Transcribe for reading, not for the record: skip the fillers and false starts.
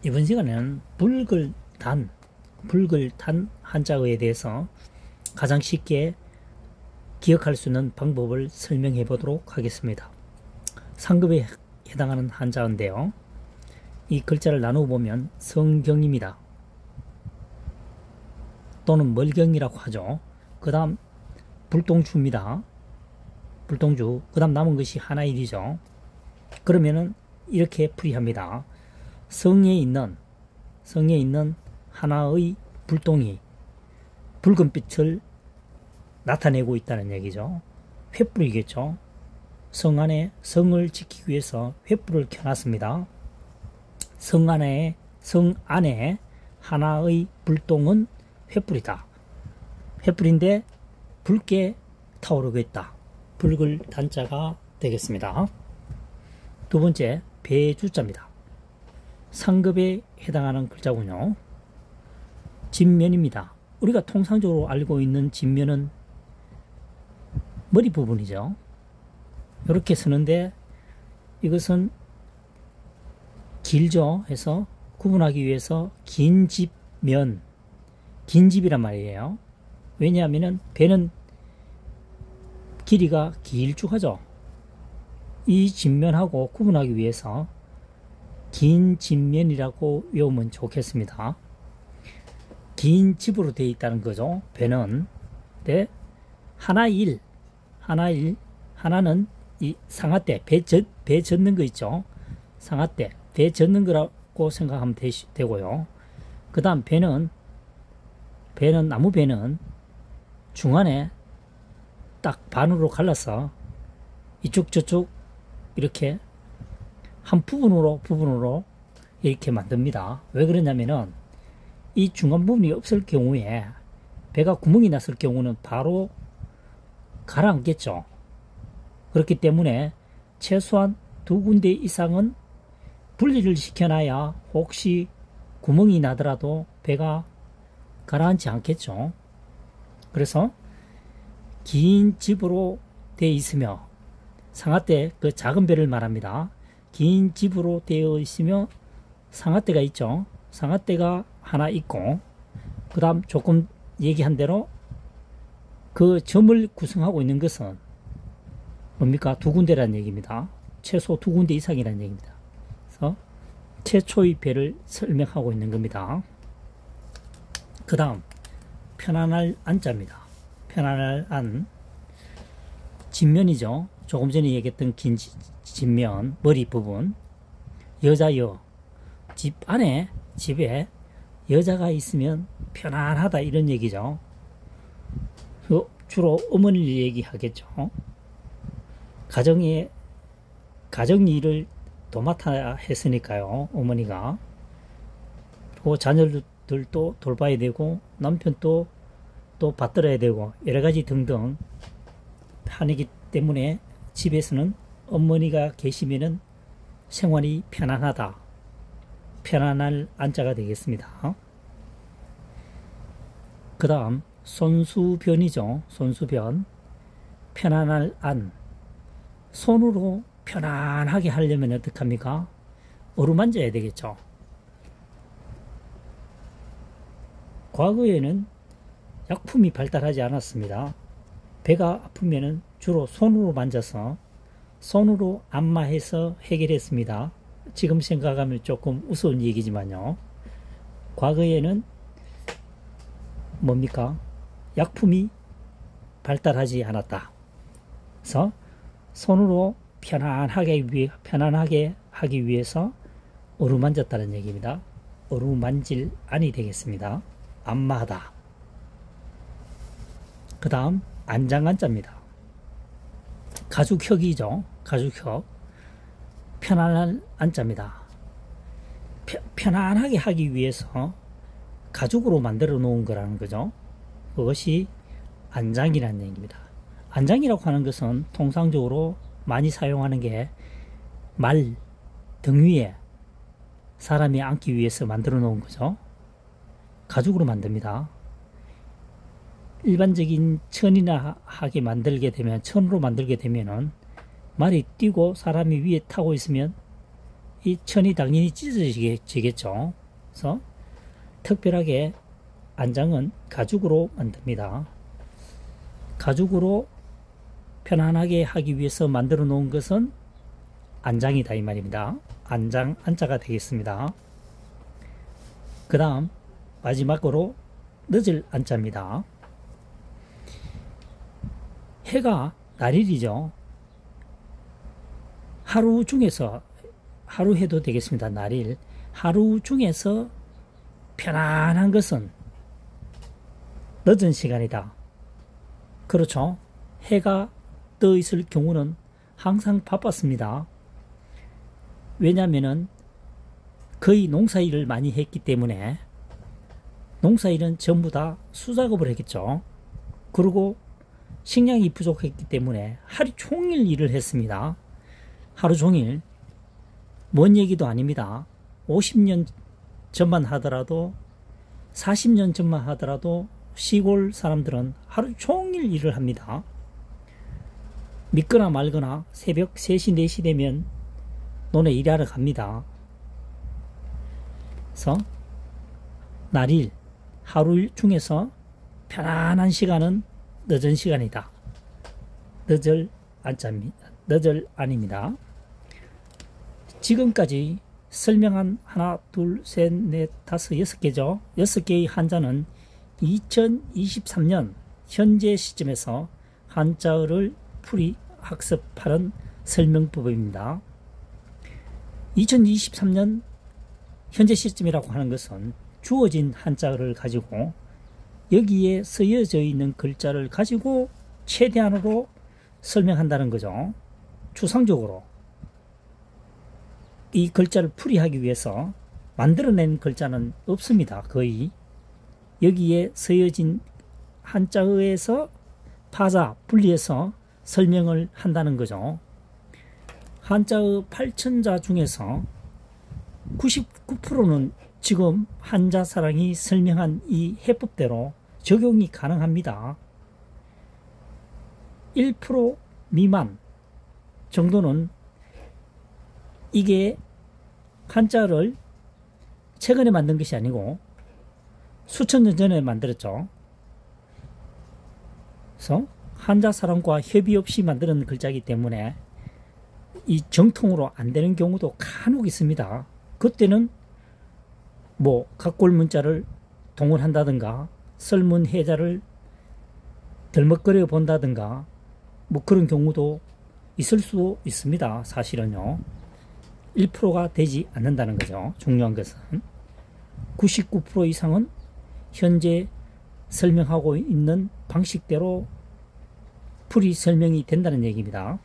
이번 시간에는 붉을단 한자어에 대해서 가장 쉽게 기억할 수 있는 방법을 설명해 보도록 하겠습니다. 상급에 해당하는 한자어인데요. 이 글자를 나누어 보면 성경입니다. 또는 멀경이라고 하죠. 그 다음 불똥주입니다. 불똥주. 그 다음 남은 것이 하나일이죠. 그러면은 이렇게 풀이합니다. 성에 있는 하나의 불똥이 붉은 빛을 나타내고 있다는 얘기죠. 횃불이겠죠. 성 안을 지키기 위해서 횃불을 켜놨습니다. 성 안에 하나의 불똥은 횃불이다. 횃불인데 붉게 타오르고 있다. 붉을 단자가 되겠습니다. 두 번째, 배주자입니다. 상급에 해당하는 글자군요. 진면입니다. 우리가 통상적으로 알고 있는 진면은 머리 부분이죠. 이렇게 쓰는데 이것은 길죠 해서 구분하기 위해서 긴 집면, 긴 집이란 말이에요. 왜냐하면 배는 길이가 길쭉하죠. 이 진면하고 구분하기 위해서 긴 진면이라고 외우면 좋겠습니다. 긴 집으로 되어 있다는 거죠. 배는. 네. 하나는 이 상하대, 배 젓는 거 있죠. 상하대, 배 젓는 거라고 생각하면 되고요. 그 다음 나무 배는 중간에 딱 반으로 갈라서 이쪽 저쪽 이렇게 한 부분으로 이렇게 만듭니다. 왜 그러냐면은 이 중간 부분이 없을 경우에 배가 구멍이 났을 경우는 바로 가라앉겠죠. 그렇기 때문에 최소한 두 군데 이상은 분리를 시켜놔야 혹시 구멍이 나더라도 배가 가라앉지 않겠죠. 그래서 긴 집으로 되어 있으며 상하대, 그 작은 배를 말합니다. 긴 집으로 되어 있으며 상하대가 있죠. 상하대가 하나 있고 그 다음 조금 얘기한 대로 그 점을 구성하고 있는 것은 뭡니까? 두 군데라는 얘기입니다. 최소 두 군데 이상이라는 얘기입니다. 그래서 최초의 배를 설명하고 있는 겁니다. 그 다음 편안할 안자입니다. 편안할 안, 진면이죠. 조금 전에 얘기했던 긴 진면, 머리 부분. 여자여, 집에 여자가 있으면 편안하다 이런 얘기죠. 주로 어머니를 얘기하겠죠. 가정일을 도맡아 했으니까요. 어머니가. 그리고 자녀들도 돌봐야 되고 남편도 또 받들어야 되고 여러 가지 등등 하기 때문에 집에서는 어머니가 계시면은 생활이 편안하다. 편안할 안자가 되겠습니다. 그 다음 손수변이죠. 손수변. 편안할 안. 손으로 편안하게 하려면 어떡합니까? 어루만져야 되겠죠. 과거에는 약품이 발달하지 않았습니다. 배가 아프면은 주로 손으로 만져서 손으로 안마해서 해결했습니다. 지금 생각하면 조금 우스운 얘기지만요. 과거에는 뭡니까? 약품이 발달하지 않았다. 그래서 손으로 편안하게 하기 위해서 어루만졌다는 얘기입니다. 어루만질 안이 되겠습니다. 안마하다. 그 다음 안장안자입니다. 가죽혁이죠. 가죽혁. 편안한 안자입니다. 편안하게 하기 위해서 가죽으로 만들어 놓은 거라는 거죠. 그것이 안장이라는 얘기입니다. 안장이라고 하는 것은 통상적으로 많이 사용하는 게 말 등 위에 사람이 앉기 위해서 만들어 놓은 거죠. 가죽으로 만듭니다. 일반적인 천이나 천으로 만들게 되면은 말이 뛰고 사람이 위에 타고 있으면 이 천이 당연히 찢어지겠죠. 그래서 특별하게 안장은 가죽으로 만듭니다. 가죽으로 편안하게 하기 위해서 만들어 놓은 것은 안장이다 이 말입니다. 안장, 안자가 되겠습니다. 그 다음 마지막으로 늦을 안자입니다. 해가 날일이죠. 하루 중에서, 하루 해도 되겠습니다. 날일. 하루 중에서 편안한 것은 늦은 시간이다. 그렇죠. 해가 떠 있을 경우는 항상 바빴습니다. 왜냐하면은 거의 농사일을 많이 했기 때문에 농사일은 전부 다 수작업을 했겠죠. 그리고 식량이 부족했기 때문에 하루 종일 일을 했습니다. 하루 종일. 먼 얘기도 아닙니다. 50년 전만 하더라도 40년 전만 하더라도 시골 사람들은 하루 종일 일을 합니다. 믿거나 말거나 새벽 3시, 4시 되면 논에 일하러 갑니다. 그래서 날일, 하루 중에서 편안한 시간은 늦은 시간이다. 늦을 안자입니다. 늦을 안입니다. 지금까지 설명한 하나, 둘, 셋, 넷, 다섯, 6개죠. 6개의 한자는 2023년 현재 시점에서 한자어를 풀이 학습하는 설명법입니다. 2023년 현재 시점이라고 하는 것은 주어진 한자어를 가지고 여기에 쓰여져 있는 글자를 가지고 최대한으로 설명한다는 거죠. 추상적으로 이 글자를 풀이하기 위해서 만들어낸 글자는 없습니다. 거의 여기에 쓰여진 한자어에서 파자, 분리해서 설명을 한다는 거죠. 한자어 8천자 중에서 99%는 지금 한자사랑이 설명한 이 해법대로 적용이 가능합니다. 1% 미만 정도는 이게 한자를 최근에 만든 것이 아니고 수천 년 전에 만들었죠. 그래서 한자사람과 협의 없이 만드는 글자이기 때문에 이 정통으로 안 되는 경우도 간혹 있습니다. 그때는 뭐 각골 문자를 동원한다든가 설문 해자를 덜먹거려 본다든가 뭐 그런 경우도 있을 수 있습니다. 사실은요. 1%가 되지 않는다는 거죠. 중요한 것은 99% 이상은 현재 설명하고 있는 방식대로 풀이 설명이 된다는 얘기입니다.